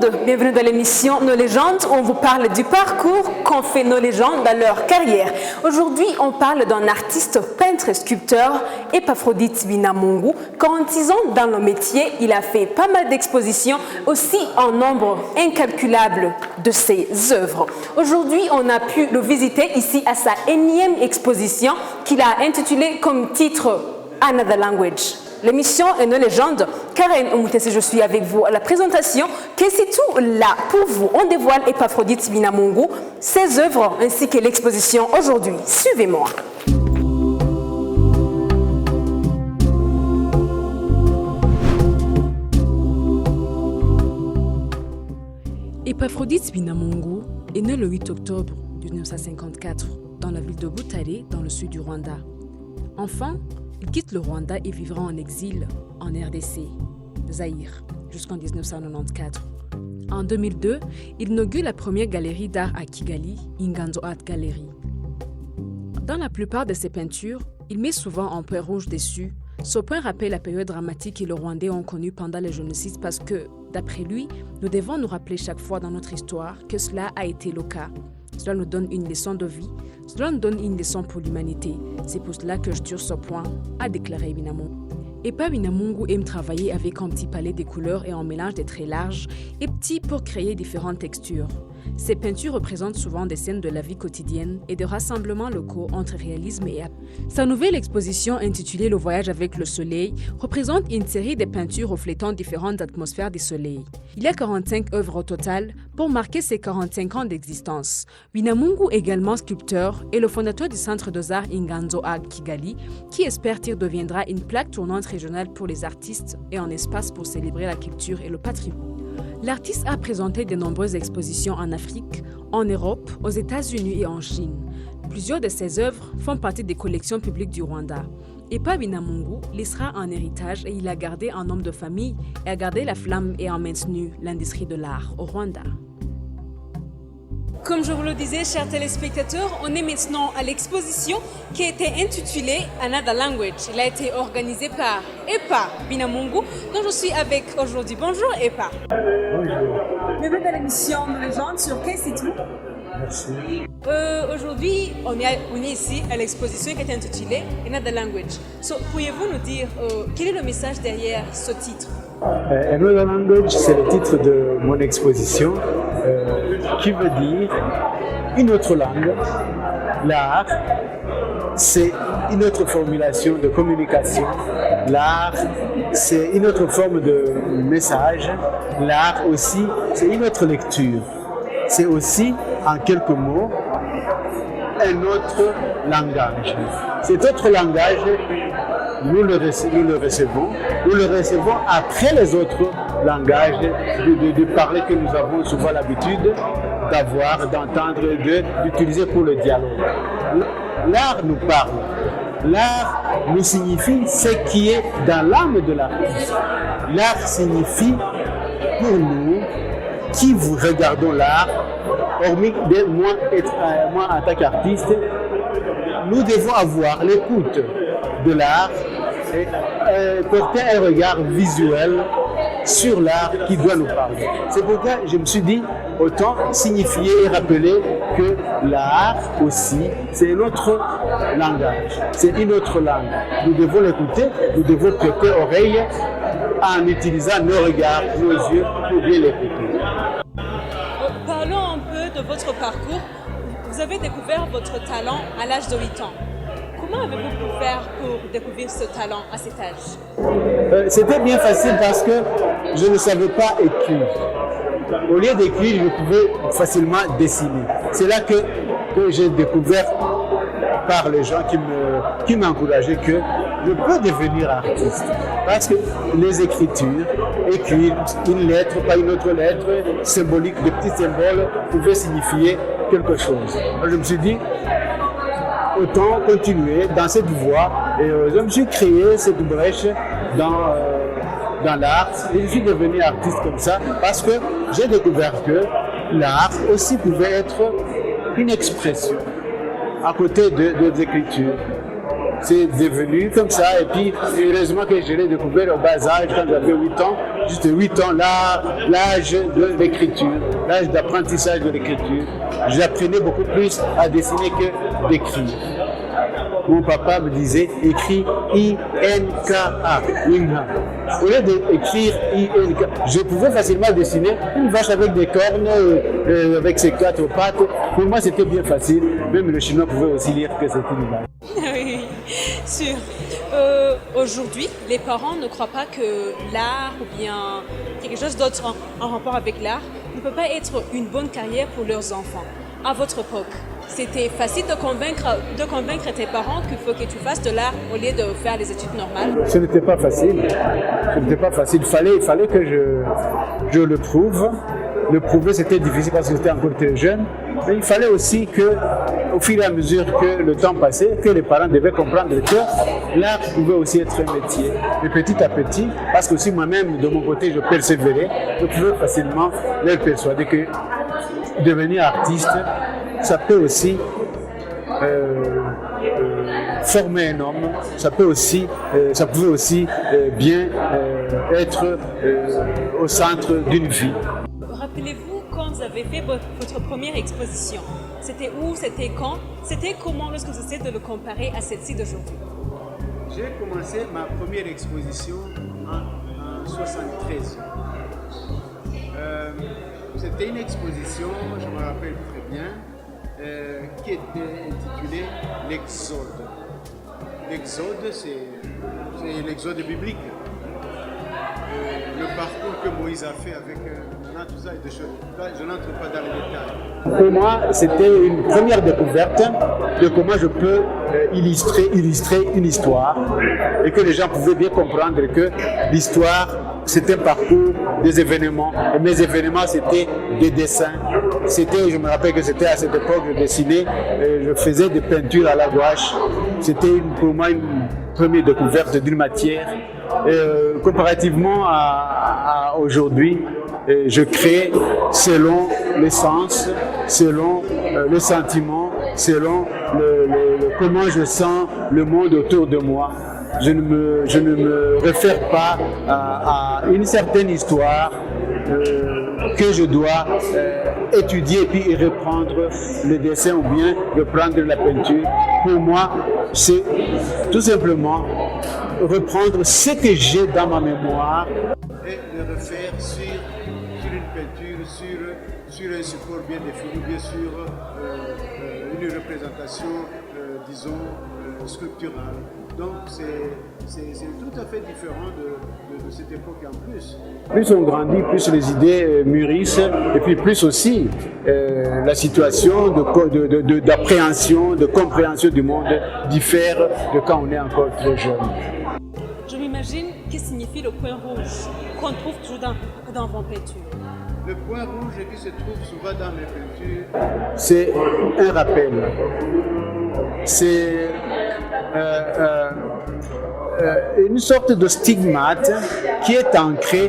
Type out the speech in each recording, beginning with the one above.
monde, bienvenue dans l'émission Nos légendes où on vous parle du parcours qu'ont fait nos légendes dans leur carrière. Aujourd'hui, on parle d'un artiste peintre et sculpteur, Epaphrodites Binamungu. 46 ans dans le métier, il a fait pas mal d'expositions, aussi en nombre incalculable de ses œuvres. Aujourd'hui, on a pu le visiter ici à sa énième exposition qu'il a intitulée comme titre Another Language. L'émission est Nos légendes. Karen Oumutesi, je suis avec vous à la présentation. Qu'est-ce que tout là pour vous? On dévoile Epaphrodites Binamungu, ses œuvres ainsi que l'exposition aujourd'hui. Suivez-moi. Epaphrodites Binamungu est né le 8 octobre 1954 dans la ville de Butare, dans le sud du Rwanda. Enfant, il quitte le Rwanda et vivra en exil en RDC, Zaïre, jusqu'en 1994. En 2002, il inaugure la première galerie d'art à Kigali, Inganzo Art Gallery. Dans la plupart de ses peintures, il met souvent un point rouge dessus. Ce point rappelle la période dramatique que les Rwandais ont connue pendant le génocide parce que, d'après lui, nous devons nous rappeler chaque fois dans notre histoire que cela a été le cas. Cela nous donne une leçon de vie, cela nous donne une leçon pour l'humanité. C'est pour cela que je tire ce point, a déclaré Binamungu. Epa Binamungu aime travailler avec un petit palette de couleurs et un mélange de traits larges et petits pour créer différentes textures. Ses peintures représentent souvent des scènes de la vie quotidienne et de rassemblements locaux entre réalisme et art. Sa nouvelle exposition intitulée Le voyage avec le soleil représente une série de peintures reflétant différentes atmosphères du soleil. Il y a 45 œuvres au total pour marquer ses 45 ans d'existence. Binamungu, également sculpteur, est le fondateur du Centre des Arts Inganzo Art Kigali, qui espère qu'il deviendra une plaque tournante régionale pour les artistes et un espace pour célébrer la culture et le patrimoine. L'artiste a présenté de nombreuses expositions en Afrique, en Europe, aux États-Unis et en Chine. Plusieurs de ses œuvres font partie des collections publiques du Rwanda. Epa Binamungu laissera un héritage et il a gardé un homme de famille et a gardé la flamme et a maintenu l'industrie de l'art au Rwanda. Comme je vous le disais, chers téléspectateurs, on est maintenant à l'exposition qui a été intitulée Another Language. Elle a été organisée par Epa Binamungu, dont je suis avec aujourd'hui. Bonjour Epa. Bonjour. Bienvenue dans l'émission Nos légendes sur KC2. Merci. Aujourd'hui, on est ici à l'exposition qui est intitulée Another Language. Pourriez-vous nous dire quel est le message derrière ce titre? Another Language, c'est le titre de mon exposition qui veut dire une autre langue. L'art, c'est une autre formulation de communication. L'art, c'est une autre forme de message. L'art aussi, c'est une autre lecture. C'est aussi, en quelques mots, un autre langage. Cet autre langage, nous le recevons après les autres langages de parler que nous avons souvent l'habitude d'avoir, d'entendre, d'utiliser pour le dialogue. L'art nous parle. L'art nous signifie ce qui est dans l'âme de l'artiste. L'art signifie pour nous, qui vous regardons l'art, hormis moi en tant qu'artiste, nous devons avoir l'écoute de l'art et porter un regard visuel sur l'art qui doit nous parler. C'est pourquoi je me suis dit, autant signifier et rappeler que l'art aussi, c'est un autre langage, c'est une autre langue. Nous devons l'écouter, nous devons prêter oreille en utilisant nos regards, nos yeux pour bien l'écouter. Parlons un peu de votre parcours. Vous avez découvert votre talent à l'âge de 8 ans. Comment avez-vous pu faire pour découvrir ce talent à cet âge? C'était bien facile parce que je ne savais pas écrire. Au lieu d'écrire, je pouvais facilement dessiner. C'est là que j'ai découvert par les gens qui m'encourageaient que je peux devenir artiste. Parce que les écritures, écrire une lettre, pas une autre lettre, symbolique, de petits symboles, pouvaient signifier quelque chose. Je me suis dit, autant continuer dans cette voie et je me suis créé cette brèche dans l'art et je suis devenu artiste comme ça parce que j'ai découvert que l'art aussi pouvait être une expression à côté des écritures. C'est devenu comme ça et puis heureusement que je l'ai découvert au bas âge quand j'avais 8 ans juste 8 ans, l'âge de l'écriture, l'âge d'apprentissage de l'écriture. J'apprenais beaucoup plus à dessiner que d'écrire. Mon papa me disait écris I-N-K-A, Inha. Au lieu d'écrire I-N-K, je pouvais facilement dessiner une vache avec des cornes, avec ses 4 pattes. Pour moi, c'était bien facile. Même le chinois pouvait aussi lire que c'était une vache. Oui, sûr. Aujourd'hui, les parents ne croient pas que l'art ou bien quelque chose d'autre en rapport avec l'art ne peut pas être une bonne carrière pour leurs enfants. À votre époque, c'était facile de convaincre tes parents qu'il faut que tu fasses de l'art au lieu de faire les études normales? Ce n'était pas facile. Il fallait que je le prouve. Le prouver, c'était difficile parce que j'étais encore très jeune. Mais il fallait aussi que, au fur et à mesure que le temps passait, que les parents devaient comprendre que l'art pouvait aussi être un métier. Et petit à petit, parce que aussi moi-même, de mon côté, je persévérais, je pouvais facilement leur persuader que devenir artiste, ça peut aussi former un homme, ça pouvait aussi bien être au centre d'une vie. Rappelez-vous quand vous avez fait votre première exposition. C'était où? C'était quand? C'était comment lorsque vous essayez de le comparer à celle-ci d'aujourd'hui? J'ai commencé ma première exposition en 1973. C'était une exposition, je me rappelle très bien, qui était intitulée L'Exode. L'Exode, c'est l'exode biblique. Le parcours que Moïse a fait avec tout ça et des choses. Là, je n'entre pas dans les détails. Pour moi, c'était une première découverte de comment je peux illustrer une histoire et que les gens pouvaient bien comprendre que l'histoire, c'est un parcours des événements. Et mes événements, c'était des dessins. Je me rappelle que c'était à cette époque, je dessinais, je faisais des peintures à la gouache. C'était pour moi une première découverte d'une matière. Comparativement à aujourd'hui, je crée selon les sens, selon le sentiment, selon comment je sens le monde autour de moi. Je ne me réfère pas à une certaine histoire que je dois étudier et puis reprendre le dessin ou bien reprendre la peinture. Pour moi, c'est tout simplement reprendre ce que j'ai dans ma mémoire et le refaire sur une peinture, sur un support bien défini, bien sûr, une représentation, disons, sculpturale. Donc c'est tout à fait différent de cette époque en plus. Plus on grandit, plus les idées mûrissent et puis plus aussi la situation d'appréhension, de compréhension du monde diffère de quand on est encore très jeune. Je m'imagine qu'est-ce que signifie le point rouge qu'on trouve toujours dans vos peintures. Le point rouge qui se trouve souvent dans mes peintures, c'est un rappel. C'est une sorte de stigmate qui est ancré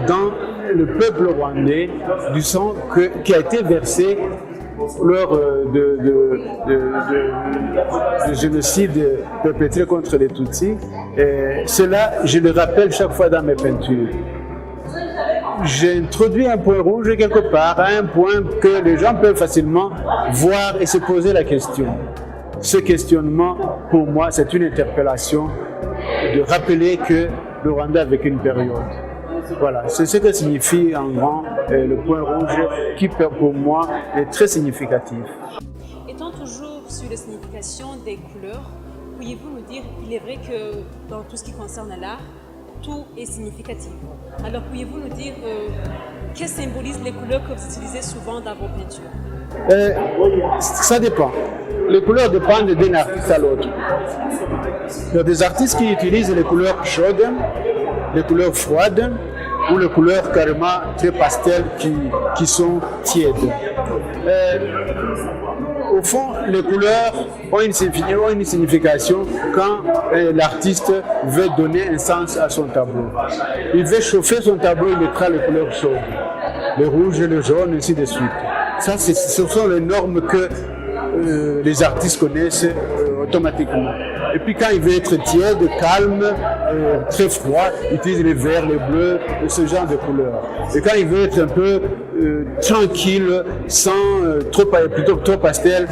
dans le peuple rwandais du sang qui a été versé lors de génocide perpétré contre les Tutsis. Cela, je le rappelle chaque fois dans mes peintures. J'ai introduit un point rouge quelque part, un point que les gens peuvent facilement voir et se poser la question. Ce questionnement, pour moi, c'est une interpellation de rappeler que le Rwanda a vécu une période. Voilà, c'est ce que signifie en grand le point rouge qui, pour moi, est très significatif. Étant toujours sur la signification des couleurs, pourriez-vous nous dire, il est vrai que dans tout ce qui concerne l'art, tout est significatif. Alors, pourriez-vous nous dire que symbolisent les couleurs que vous utilisez souvent dans vos peintures? Ça dépend. Les couleurs dépendent d'un artiste à l'autre. Il y a des artistes qui utilisent les couleurs chaudes, les couleurs froides ou les couleurs carrément très pastel qui sont tièdes. Au fond, les couleurs ont une signification quand l'artiste veut donner un sens à son tableau. Il veut chauffer son tableau, il mettra les couleurs chaudes, le rouge, le jaune, ainsi de suite. Ça, ce sont les normes que les artistes connaissent automatiquement. Et puis quand il veut être tiède, calme, très froid, utilise les verts, les bleus, ce genre de couleurs. Et quand il veut être un peu tranquille, sans plutôt trop pastel,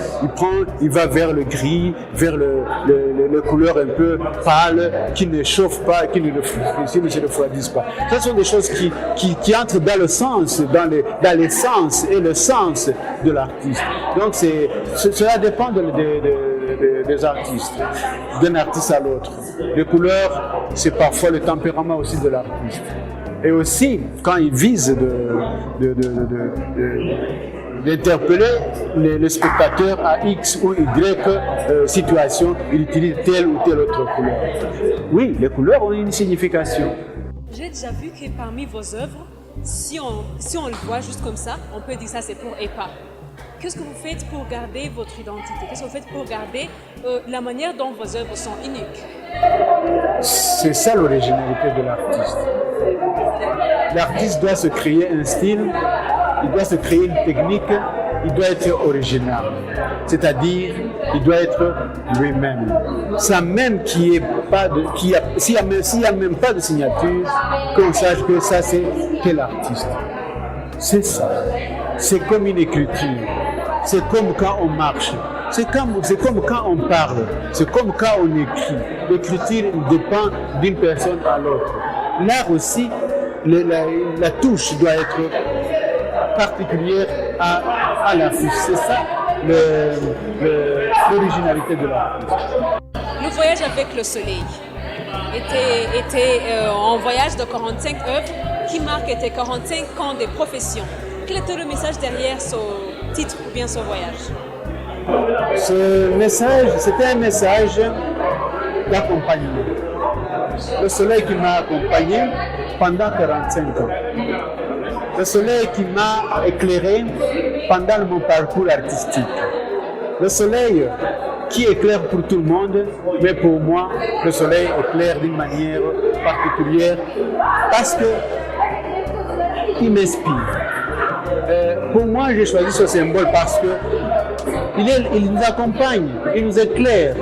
il va vers le gris, vers les couleurs un peu pâles, qui ne chauffent pas, qui ne se refroidissent pas. Ce sont des choses qui entrent dans le sens, dans l'essence et le sens de l'artiste. Donc cela dépend des artistes, d'un artiste à l'autre. Les couleurs, c'est parfois le tempérament aussi de l'artiste. Et aussi, quand il vise d'interpeller les spectateurs à X ou Y situation, il utilise telle ou telle autre couleur. Oui, les couleurs ont une signification. J'ai déjà vu que parmi vos œuvres, si on le voit juste comme ça, on peut dire ça c'est pour EPA. Qu'est-ce que vous faites pour garder votre identité? Qu'est-ce que vous faites pour garder la manière dont vos œuvres sont uniques? C'est ça l'originalité de l'artiste. L'artiste doit se créer un style, il doit se créer une technique, il doit être original. C'est-à-dire, il doit être lui-même. Sans même s'il n'y a même pas de signature, qu'on sache que ça c'est quel artiste. C'est ça. C'est comme une écriture. C'est comme quand on marche. C'est comme quand on parle. C'est comme quand on écrit. L'écriture dépend d'une personne à l'autre. L'art aussi, la touche doit être particulière à l'artiste. C'est ça l'originalité de l'artiste. Le voyage avec le soleil était un voyage de 45 œuvres qui marque tes 45 ans de profession. Quel était le message derrière ce titre ou bien ce voyage? Ce message, c'était un message d'accompagnement. Le soleil qui m'a accompagné pendant 45 ans. Le soleil qui m'a éclairé pendant mon parcours artistique. Le soleil qui éclaire pour tout le monde, mais pour moi, le soleil éclaire d'une manière particulière parce qu'il m'inspire. Pour moi, j'ai choisi ce symbole parce que il nous accompagne, il nous éclaire.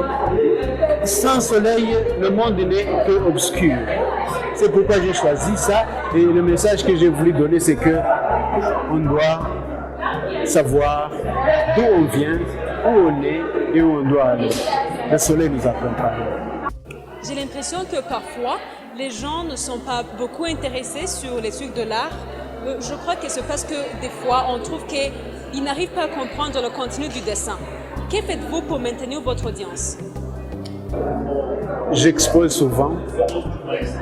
Sans soleil, le monde n'est que obscur. C'est pourquoi j'ai choisi ça. Et le message que j'ai voulu donner, c'est que on doit savoir d'où on vient, où on est et où on doit aller. Le soleil nous accompagne. J'ai l'impression que parfois, les gens ne sont pas beaucoup intéressés sur les trucs de l'art. Je crois que c'est parce que des fois, on trouve qu'ils n'arrivent pas à comprendre le contenu du dessin. Que faites-vous pour maintenir votre audience? J'expose souvent,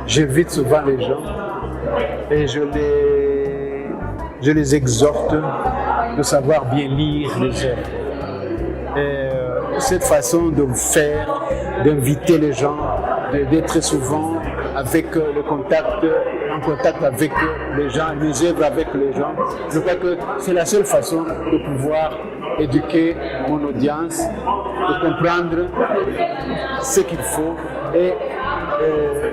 j'invite souvent les gens et je les exhorte de savoir bien lire les œuvres. Cette façon de faire, d'inviter les gens, d'être souvent avec en contact avec les gens, les œuvres avec les gens, je crois que c'est la seule façon de pouvoir éduquer mon audience, de comprendre ce qu'il faut. Et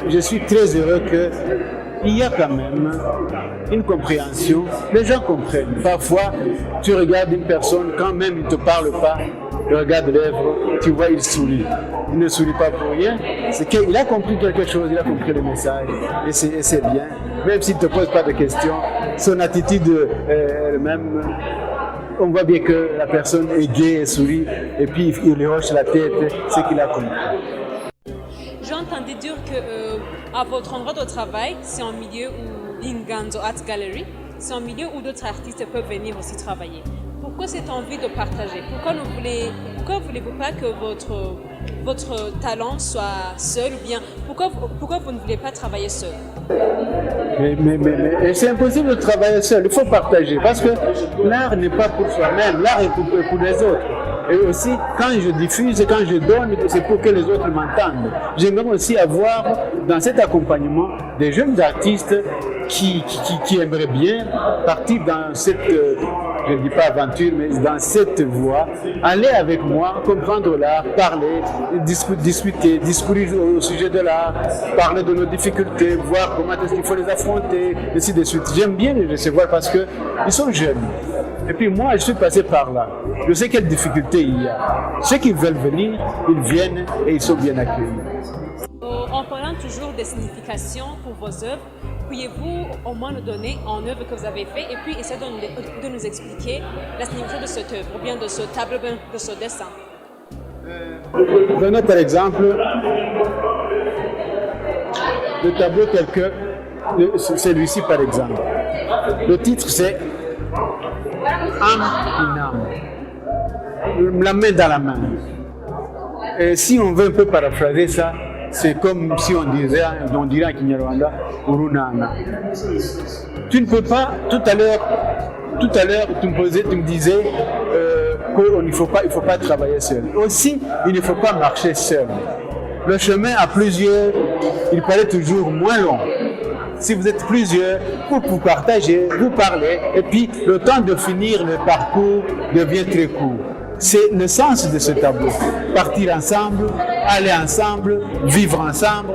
je suis très heureux qu'il y a quand même une compréhension. Les gens comprennent. Parfois, tu regardes une personne, quand même il ne te parle pas, tu regardes les lèvres, tu vois, il sourit. Il ne sourit pas pour rien. C'est qu'il a compris quelque chose, il a compris le message. Et c'est bien. Même s'il ne te pose pas de questions, son attitude elle-même, on voit bien que la personne est gaie et sourit. Et puis il hoche la tête, c'est qu'il a compris. J'ai entendu dire qu'à votre endroit de travail, c'est un milieu où l'Inganzo Art Gallery, c'est un milieu où d'autres artistes peuvent venir aussi travailler. Pourquoi cette envie de partager? Pourquoi ne voulez-vous pas que votre talent soit seul ou bien pourquoi vous ne voulez pas travailler seul? Mais c'est impossible de travailler seul, il faut partager parce que l'art n'est pas pour soi-même, l'art est pour les autres. Et aussi, quand je diffuse et quand je donne, c'est pour que les autres m'entendent. J'aimerais aussi avoir dans cet accompagnement des jeunes artistes qui aimeraient bien partir dans cette, je ne dis pas aventure, mais dans cette voie, aller avec moi, comprendre l'art, parler, discuter, discourir au sujet de l'art, parler de nos difficultés, voir comment est-ce qu'il faut les affronter, et ainsi de suite. J'aime bien les recevoir parce qu'ils sont jeunes. Et puis moi, je suis passé par là. Je sais quelles difficultés il y a. Ceux qui veulent venir, ils viennent et ils sont bien accueillis. En parlant toujours des significations pour vos œuvres. Pourriez-vous au moins nous donner en œuvre que vous avez fait et puis essayer de nous expliquer la signification de cette œuvre ou bien de ce tableau, de ce dessin? Prenons par exemple le tableau tel que celui-ci par exemple. Le titre c'est Âme in âme, la main dans la main. Et si on veut un peu paraphraser ça, c'est comme si on dirait en Kinyarwanda, Urunana. Tu ne peux pas, tout à l'heure, tu me disais qu'il ne faut pas travailler seul. Aussi, il ne faut pas marcher seul. Le chemin à plusieurs, il paraît toujours moins long. Si vous êtes plusieurs, vous partagez, vous parlez, et puis le temps de finir le parcours devient très court. C'est le sens de ce tableau. Partir ensemble, aller ensemble, vivre ensemble,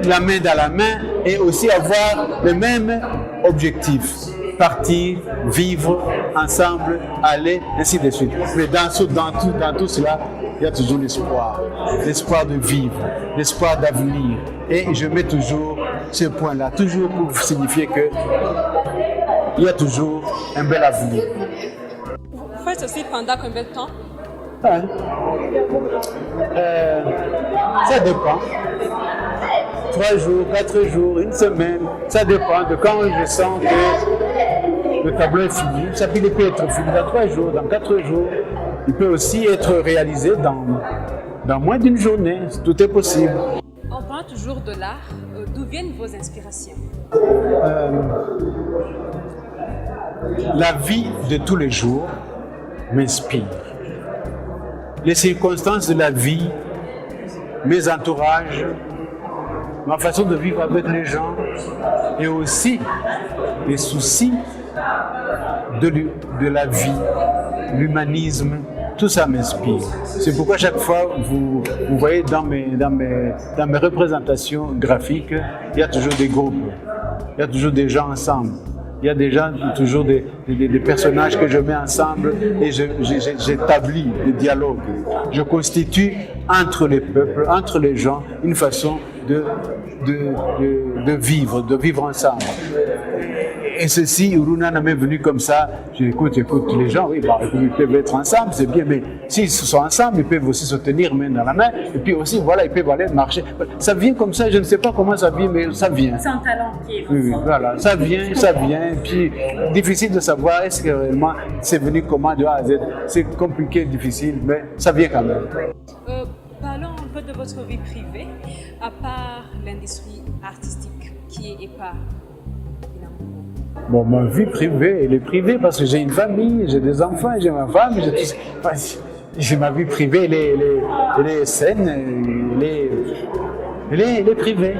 la main dans la main, et aussi avoir le même objectif. Partir, vivre ensemble, aller, ainsi de suite. Mais dans tout cela, il y a toujours l'espoir. L'espoir de vivre, l'espoir d'avenir. Et je mets toujours ce point-là, toujours pour signifier qu'il y a toujours un bel avenir. Vous faites aussi pendant combien de temps? Ça dépend. 3 jours, 4 jours, une semaine, ça dépend de quand je sens que le tableau est fini. Ça peut être fini dans 3 jours, dans 4 jours. Il peut aussi être réalisé dans moins d'une journée. Tout est possible. On parle toujours de l'art. D'où viennent vos inspirations? La vie de tous les jours m'inspire. Les circonstances de la vie, mes entourages, ma façon de vivre avec les gens et aussi les soucis de la vie, l'humanisme, tout ça m'inspire. C'est pourquoi chaque fois, vous voyez dans mes représentations graphiques, il y a toujours des groupes, il y a toujours des gens ensemble. Il y a déjà toujours des personnages que je mets ensemble et j'établis des dialogues. Je constitue entre les peuples, entre les gens, une façon de vivre ensemble. Et ceci, Urunana m'est venu comme ça. J'écoute les gens, oui, ils peuvent être ensemble, c'est bien, mais s'ils sont ensemble, ils peuvent aussi se tenir main dans la main, et puis aussi, voilà, ils peuvent aller marcher. Ça vient comme ça, je ne sais pas comment ça vient, mais ça vient. C'est un talent qui est oui, voilà, ça vient, et puis difficile de savoir est-ce que réellement c'est venu comment de A à Z. C'est compliqué, difficile, mais ça vient quand même. Parlons un peu de votre vie privée, à part l'industrie artistique qui est EPA. Bon, ma vie privée, elle est privée parce que j'ai une famille, j'ai des enfants, j'ai ma femme, j'ai ma vie privée, elle est saine, elle est privée.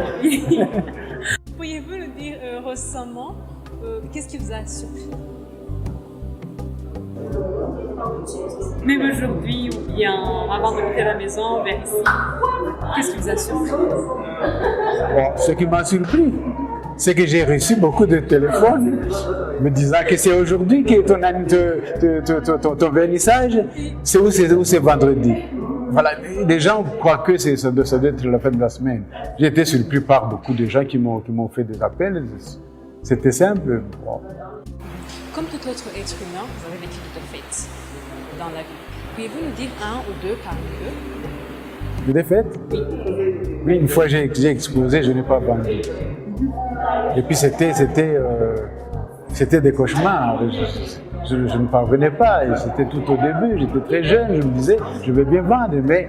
Pourriez-vous nous dire récemment, qu'est-ce qui vous a surpris? Même aujourd'hui ou bien avant de quitter la maison vers ici, qu'est-ce qui vous a surpris? Bon, ce qui m'a surpris, c'est que j'ai reçu beaucoup de téléphones me disant que c'est aujourd'hui que ton vernissage, c'est où c'est vendredi. Voilà, les gens croient que ça doit être la fin de la semaine. J'ai été surpris par beaucoup de gens qui m'ont fait des appels. C'était simple. Bon. Comme tout autre être humain, vous avez vécu de fêtes dans la vie. Pouvez-vous nous dire un ou deux parmi eux? Des fêtes? Oui, une fois j'ai exposé, je n'ai pas vendu. Et puis c'était des cauchemars. Je ne parvenais pas. Et c'était tout au début. J'étais très jeune. Je me disais, je vais bien vendre, mais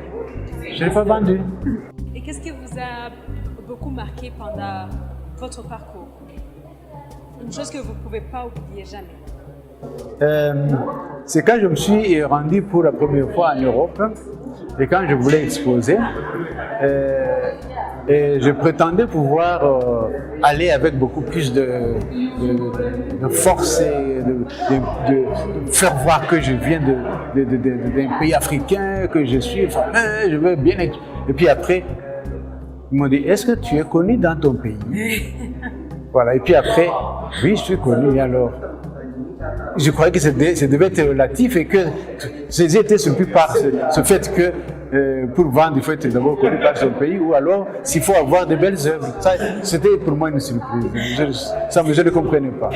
je n'ai pas vendu. Et qu'est-ce qui vous a beaucoup marqué pendant votre parcours? Une chose que vous ne pouvez pas oublier jamais. C'est quand je me suis rendu pour la première fois en Europe et quand je voulais exposer. Et je prétendais pouvoir aller avec beaucoup plus de force et de faire voir que je viens d'un pays africain, que je suis fameux, je veux bien être. Et puis après, ils m'ont dit, est-ce que tu es connu dans ton pays? Voilà, et puis après, oui, je suis connu, alors. Je croyais que ça devait être relatif et que j'étais surpris par ce fait que pour vendre, il faut être d'abord connu par son pays, ou alors s'il faut avoir de belles œuvres. Ça, c'était pour moi une surprise. Je ne comprenais pas.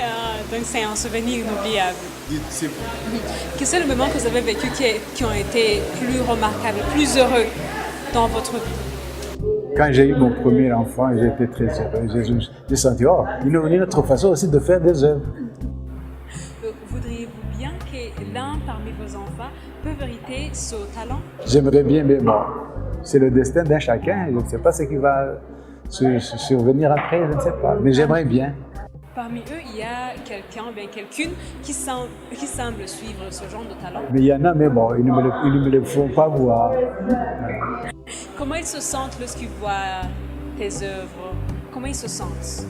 Donc c'est un souvenir inoubliable. Quel est le moment que vous avez vécu qui ont été plus remarquables, plus heureux dans votre vie? Quand j'ai eu mon premier enfant, j'étais très heureux. J'ai senti, oh, une autre façon aussi de faire des œuvres. Voudriez-vous bien que l'un parmi vos enfants peut hériter ce talent? J'aimerais bien, mais bon, c'est le destin d'un chacun. Je ne sais pas ce qui va survenir après, je ne sais pas. Mais j'aimerais bien. Parmi eux, il y a quelqu'un, bien quelqu'une qui semble suivre ce genre de talent. Mais il y en a, mais bon, ils ne me le font pas voir. Comment ils se sentent lorsqu'ils voient tes œuvres? Comment ils se sentent?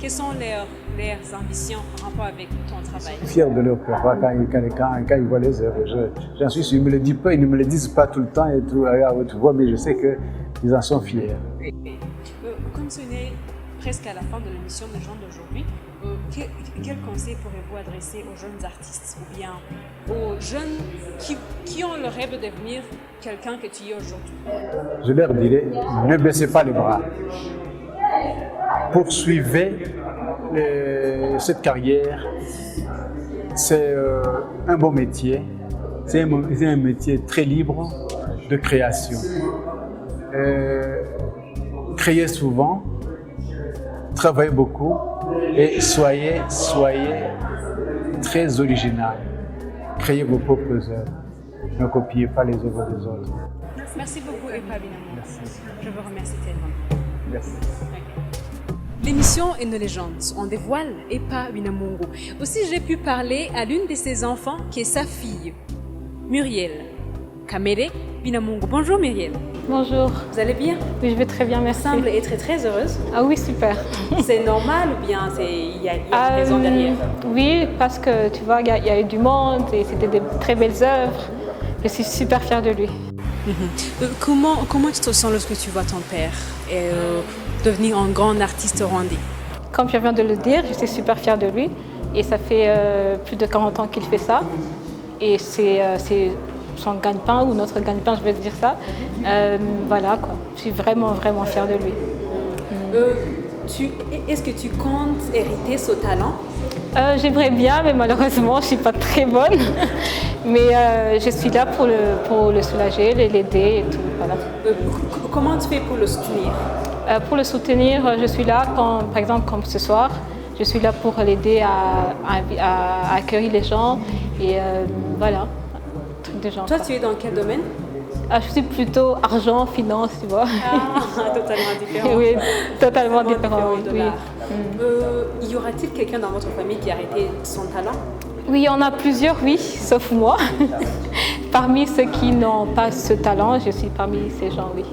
Quelles sont leurs ambitions en rapport avec ton travail? Je suis fier de leur papa quand ils voient les œuvres. J'en suis sûr, ils ne me le disent pas, ils ne me le disent pas tout le temps et tout à haute voix, mais je sais qu'ils en sont fiers. Comme ce n'est presque à la fin de l'émission des gens d'aujourd'hui, quel conseil pourrez-vous adresser aux jeunes artistes ou bien aux jeunes qui ont le rêve de devenir quelqu'un que tu es aujourd'hui? Je leur dirais, ne baissez pas les bras. Poursuivez cette carrière. C'est un bon métier. C'est un métier très libre de création. Créez souvent, travaillez beaucoup et soyez très original. Créez vos propres œuvres. Ne copiez pas les œuvres des autres. Merci beaucoup, Epa Binamongo. Merci. Je vous remercie tellement. Merci. L'émission Une légende, on dévoile Epa Binamongo. Aussi, j'ai pu parler à l'une de ses enfants qui est sa fille, Muriel Kamere Binamongo. Bonjour Muriel. Bonjour. Vous allez bien? Oui, je vais très bien, merci. Vous semblez être très heureuse. Ah oui, super. C'est normal ou bien il y a une raison derrière? Oui, parce que tu vois, il y a eu du monde et c'était des très belles œuvres. Je suis super fière de lui. Comment tu te sens lorsque tu vois ton père devenir un grand artiste rwandais? Comme je viens de le dire, je suis super fière de lui. Et ça fait plus de 40 ans qu'il fait ça. Et c'est son gagne-pain ou notre gagne-pain, je vais dire ça. Voilà, quoi. Je suis vraiment, vraiment fière de lui. Est-ce que tu comptes hériter ce talent? J'aimerais bien, mais malheureusement, je ne suis pas très bonne. Mais je suis là pour le soulager, l'aider et tout. Voilà. Comment tu fais pour le soutenir? Pour le soutenir, je suis là, par exemple, comme ce soir. Je suis là pour l'aider à accueillir les gens. Et voilà, truc de genre. Toi, tu es dans quel domaine? Je suis plutôt argent, finance, tu vois. Totalement différent. Oui, totalement différent. Oui. Y aura-t-il quelqu'un dans votre famille qui a arrêté son talent? Oui, il y en a plusieurs, oui, sauf moi. Parmi ceux qui n'ont pas ce talent, je suis parmi ces gens, oui.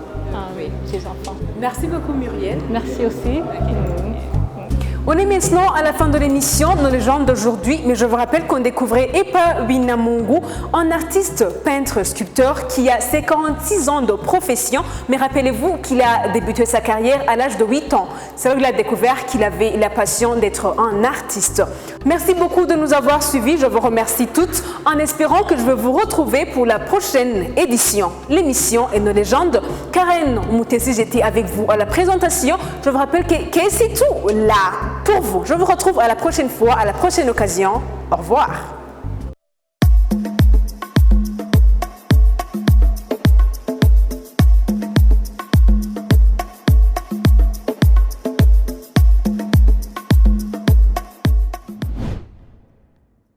Oui, ces enfants. Merci beaucoup Muriel. Merci aussi. On est maintenant à la fin de l'émission Nos légendes d'aujourd'hui, mais je vous rappelle qu'on découvrait Epa Binamongo, un artiste peintre sculpteur qui a 56 ans de profession, mais rappelez-vous qu'il a débuté sa carrière à l'âge de 8 ans. C'est là qu'il a découvert qu'il avait la passion d'être un artiste. Merci beaucoup de nous avoir suivis, je vous remercie toutes, en espérant que je vais vous retrouver pour la prochaine édition. L'émission est Nos légendes. Karen Moutessi, j'étais avec vous à la présentation. Je vous rappelle que c'est tout là pour vous. Je vous retrouve à la prochaine fois, à la prochaine occasion. Au revoir.